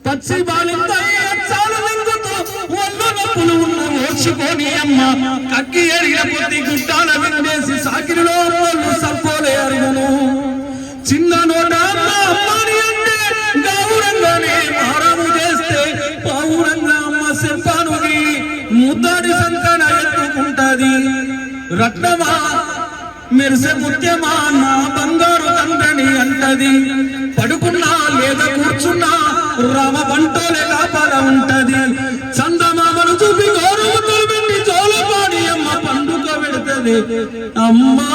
పచ్చి బాలింతాలు లింగుతూ ఒళ్ళు నొప్పులు ఉన్న ఓర్చుకొని అమ్మ కక్కి ఎరిగిన కొద్ది గుట్టాల విండేసి సాకిరిలో వాళ్ళు సర్పోలే అరుగును చిన్న నోట అమ్మని అంటే గౌరంగానే మారము చేస్తే పౌరంగా అమ్మ చెప్పానుగి ముద్దాడి సంకన ఎత్తుకుంటది రత్నమా మెరిసే ముత్యమా నా బంగారు తండ్రిని అంటది పడుకున్నా లేదా కూర్చున్నా రామ బంటోలే కాపాడ ఉంటది చందమామను చూపి గౌరవతో వెండి జోలపాడి అమ్మ పండుగ పెడుతుంది అమ్మా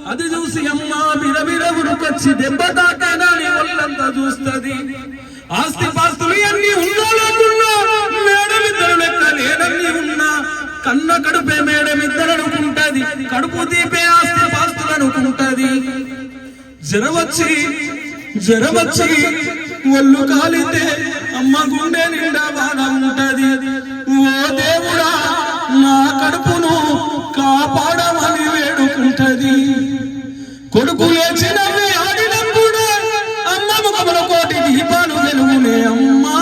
అది చూసి అమ్మ బిరబిర ఉరుకొచ్చి దెబ్బ తాకాని ఒళ్ళంతా చూస్తుంది ఆస్తి పాస్తులు అన్ని ఉన్నా లేకున్నా మేడమిద్దరు లెక్క లేనన్ని ఉన్నా కన్న కడుపే మేడమిద్దరు అనుకుంటది కడుపు తీపే ఆస్తి పాస్తులు అనుకుంటది జరవచ్చి ఒళ్ళు కాలితే అమ్మ గుండె నిండా బాధ ఉంటది ఓ దేవుడా నా కడుపును కాపాడమని వేడుకుంటది కొడుకు లేచినవి ఆడినప్పుడు అమ్మ ముఖముల కోటి దీపాలు వెలుగునే అమ్మా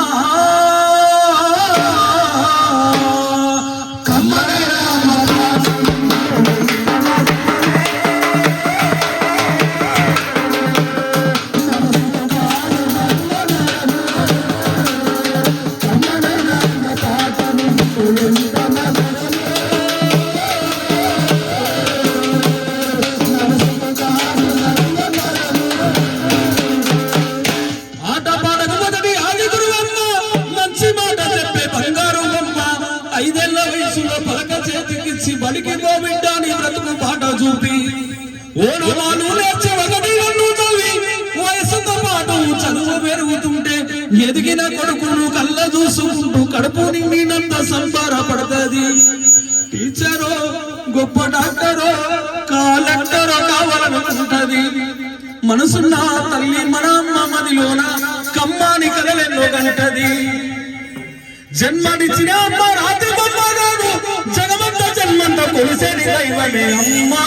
బడికి గోవిందాని బ్రతుకు పాట చూపి ఓనమాను నేర్చి ఒకటి రెండు చదివి వయసుతో పాటు చదువు పెరుగుతుంటే ఎదిగిన కొడుకును కళ్ళ చూసుకుంటూ కడుపు నిండినంత సంబరపడుతుంది టీచరో గొప్ప డాక్టరో కలెక్టరో కావాలనుకుంటది మనసున్న తల్లి మన అమ్మ మదిలోన కమ్మాని కలలెన్నో కంటది జన్మనిచ్చిన అమ్మ రాత్రి బొమ్మగాడు జగమంత జన్మంత కొలిసేది దైవమే అమ్మా